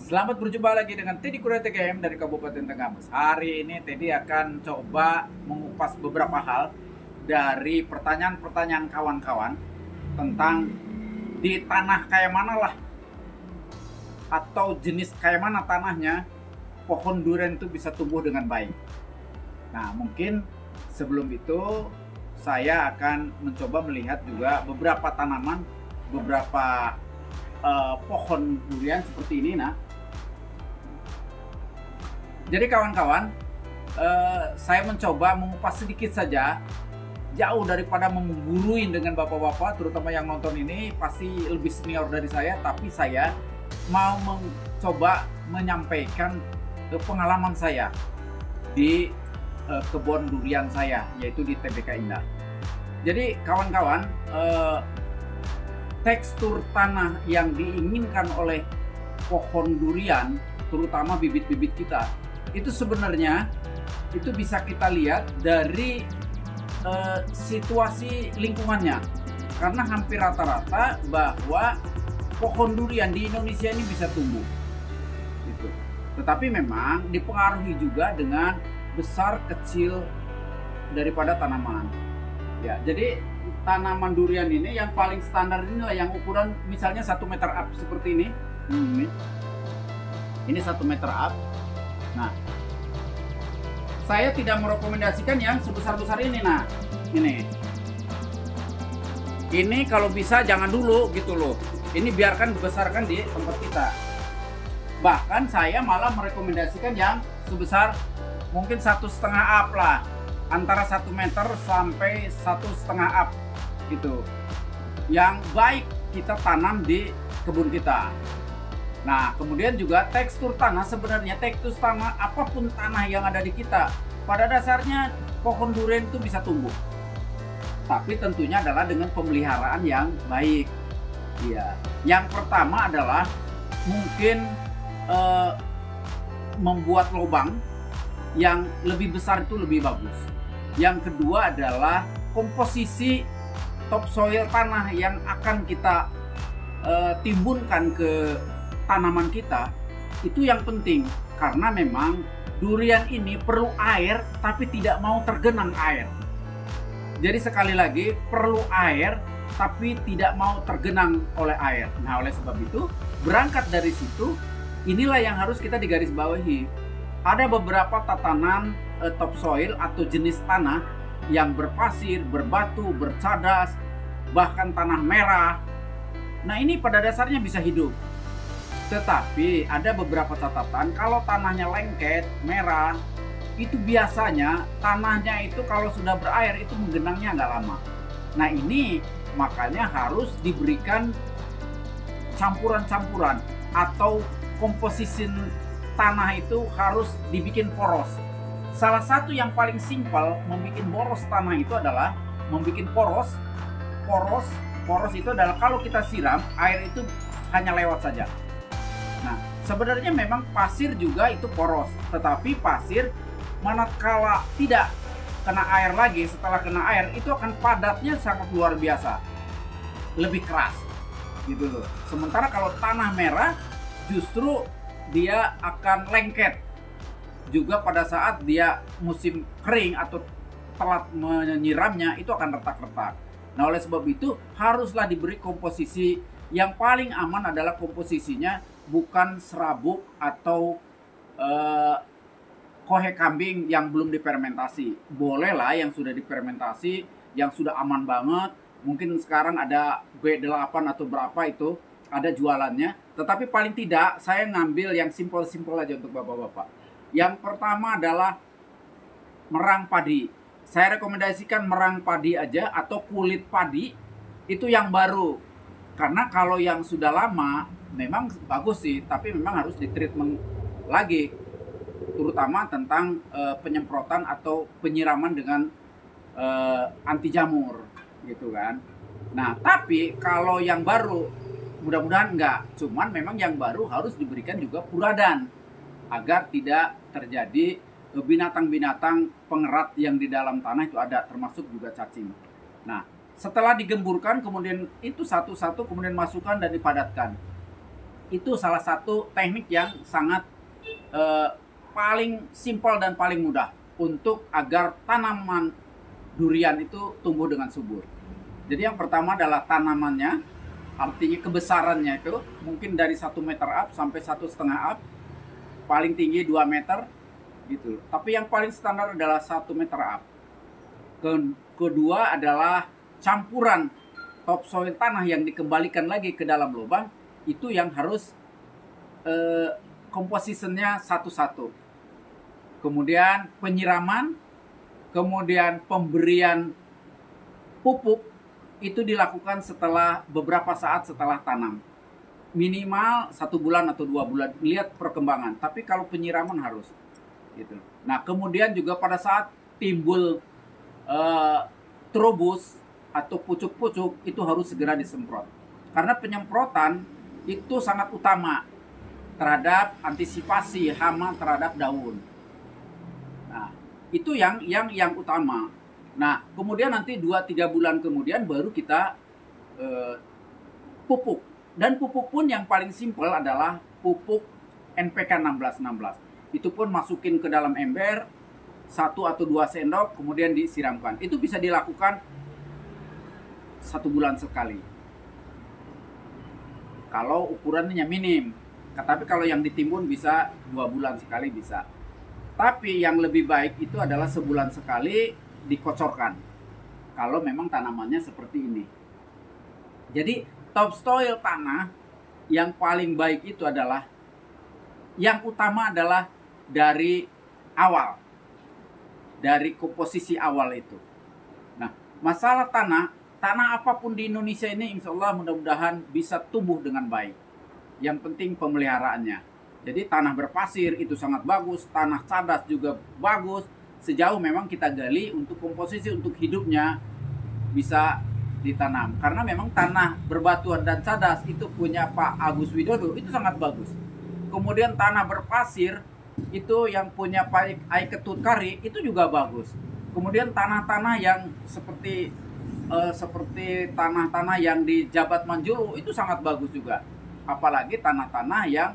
Selamat berjumpa lagi dengan Teddy Kurnia TGM dari Kabupaten Tenggamus. Hari ini Teddy akan coba mengupas beberapa hal dari pertanyaan-pertanyaan kawan-kawan tentang di tanah kayak mana lah, atau jenis kayak mana tanahnya pohon durian itu bisa tumbuh dengan baik. Nah, mungkin sebelum itu saya akan mencoba melihat juga beberapa tanaman, beberapa pohon durian seperti ini. Nah, jadi kawan-kawan, saya mencoba mengupas sedikit saja, jauh daripada mengguruin dengan bapak-bapak, terutama yang nonton ini pasti lebih senior dari saya, tapi saya mau mencoba menyampaikan pengalaman saya di kebun durian saya, yaitu di TBK Indah. Jadi kawan-kawan, tekstur tanah yang diinginkan oleh pohon durian, terutama bibit-bibit kita, itu sebenarnya itu bisa kita lihat dari situasi lingkungannya, karena hampir rata-rata bahwa pohon durian di Indonesia ini bisa tumbuh gitu. Tetapi memang dipengaruhi juga dengan besar kecil daripada tanaman ya. Jadi tanaman durian ini yang paling standar inilah yang ukuran misalnya 1 meter up seperti ini. Ini 1 meter up. Nah, saya tidak merekomendasikan yang sebesar-besar ini. Nah, ini kalau bisa jangan dulu gitu loh. Ini biarkan dibesarkan di tempat kita. Bahkan saya malah merekomendasikan yang sebesar mungkin 1,5 up lah, antara 1 meter sampai 1,5 up gitu. Yang baik kita tanam di kebun kita. Nah, kemudian juga tekstur tanah, sebenarnya tekstur tanah apapun tanah yang ada di kita, pada dasarnya pohon durian itu bisa tumbuh. Tapi tentunya adalah dengan pemeliharaan yang baik. Iya. Yang pertama adalah mungkin membuat lubang yang lebih besar itu lebih bagus. Yang kedua adalah komposisi topsoil tanah yang akan kita timbunkan ke tanaman kita, itu yang penting, karena memang durian ini perlu air tapi tidak mau tergenang air. Jadi sekali lagi, perlu air tapi tidak mau tergenang oleh air. Nah, oleh sebab itu berangkat dari situ, inilah yang harus kita digarisbawahi. Ada beberapa tatanan topsoil atau jenis tanah yang berpasir, berbatu, bercadas, bahkan tanah merah. Nah, ini pada dasarnya bisa hidup. Tetapi ada beberapa catatan, kalau tanahnya lengket, merah, itu biasanya tanahnya itu kalau sudah berair itu menggenangnya nggak lama. Nah, ini makanya harus diberikan campuran-campuran atau komposisi tanah itu harus dibikin poros. Salah satu yang paling simpel membuat boros tanah itu adalah membuat poros. Poros itu adalah kalau kita siram, air itu hanya lewat saja. Nah, sebenarnya memang pasir juga itu poros, tetapi pasir manakala tidak kena air lagi, setelah kena air itu akan padatnya sangat luar biasa, lebih keras gitu loh. Sementara kalau tanah merah justru dia akan lengket juga pada saat dia musim kering atau telat menyiramnya, itu akan retak-retak. Nah, oleh sebab itu haruslah diberi komposisi yang paling aman, adalah komposisinya bukan serabuk atau kohe kambing yang belum difermentasi. Bolehlah yang sudah difermentasi, yang sudah aman banget. Mungkin sekarang ada B8 atau berapa itu ada jualannya. Tetapi paling tidak saya ngambil yang simpel-simpel aja untuk bapak-bapak. Yang pertama adalah merang padi. Saya rekomendasikan merang padi aja atau kulit padi, itu yang baru. Karena kalau yang sudah lama memang bagus sih, tapi memang harus ditreatment lagi, terutama tentang penyemprotan atau penyiraman dengan anti jamur gitu kan. Nah, tapi kalau yang baru mudah-mudahan enggak, cuman memang yang baru harus diberikan juga puradan agar tidak terjadi binatang-binatang pengerat yang di dalam tanah itu ada, termasuk juga cacing. Nah, setelah digemburkan, kemudian itu satu-satu kemudian masukkan dan dipadatkan. Itu salah satu teknik yang sangat paling simpel dan paling mudah untuk agar tanaman durian itu tumbuh dengan subur. Jadi yang pertama adalah tanamannya, artinya kebesarannya itu mungkin dari 1 meter up sampai 1,5 up, paling tinggi 2 meter gitu. Tapi yang paling standar adalah 1 meter up. Kedua adalah campuran topsoil tanah yang dikembalikan lagi ke dalam lubang, itu yang harus komposisinya satu-satu. Kemudian penyiraman, kemudian pemberian pupuk itu dilakukan setelah beberapa saat setelah tanam. Minimal 1 bulan atau 2 bulan, lihat perkembangan. Tapi kalau penyiraman harus gitu. Nah, kemudian juga pada saat timbul terubus atau pucuk-pucuk, itu harus segera disemprot. Karena penyemprotan itu sangat utama terhadap antisipasi hama terhadap daun. Nah, itu yang utama. Nah, kemudian nanti 2-3 bulan kemudian baru kita pupuk. Dan pupuk pun yang paling simpel adalah pupuk NPK 1616. Itu pun masukin ke dalam ember 1 atau 2 sendok, kemudian disiramkan. Itu bisa dilakukan 1 bulan sekali. Kalau ukurannya minim. Tapi kalau yang ditimbun bisa 2 bulan sekali bisa. Tapi yang lebih baik itu adalah sebulan sekali dikocorkan. Kalau memang tanamannya seperti ini. Jadi topsoil tanah yang paling baik itu adalah, yang utama adalah dari awal. Dari komposisi awal itu. Nah, masalah tanah apapun di Indonesia ini insya Allah mudah-mudahan bisa tumbuh dengan baik. Yang penting pemeliharaannya. Jadi tanah berpasir itu sangat bagus, tanah cadas juga bagus. Sejauh memang kita gali untuk komposisi untuk hidupnya bisa ditanam. Karena memang tanah berbatuan dan cadas itu punya Pak Agus Widodo itu sangat bagus. Kemudian tanah berpasir itu yang punya Pak Aiketut Kari itu juga bagus. Kemudian tanah-tanah yang seperti tanah-tanah yang di Jabat Manjulu itu sangat bagus juga. Apalagi tanah-tanah yang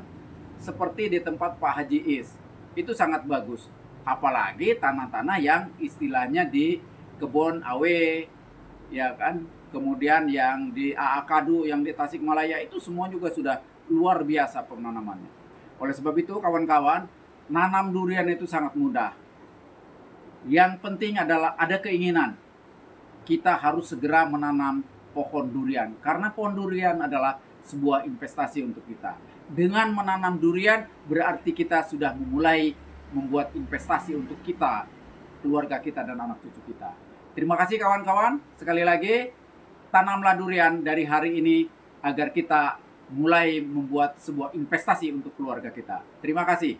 seperti di tempat Pak Haji Is, itu sangat bagus. Apalagi tanah-tanah yang istilahnya di Kebon Awe, ya kan. Kemudian yang di Aakadu, yang di Tasikmalaya, itu semua juga sudah luar biasa penanamannya. Oleh sebab itu kawan-kawan, nanam durian itu sangat mudah. Yang penting adalah ada keinginan. Kita harus segera menanam pohon durian. Karena pohon durian adalah sebuah investasi untuk kita. Dengan menanam durian berarti kita sudah memulai membuat investasi untuk kita, keluarga kita dan anak cucu kita. Terima kasih kawan-kawan. Sekali lagi, tanamlah durian dari hari ini agar kita mulai membuat sebuah investasi untuk keluarga kita. Terima kasih.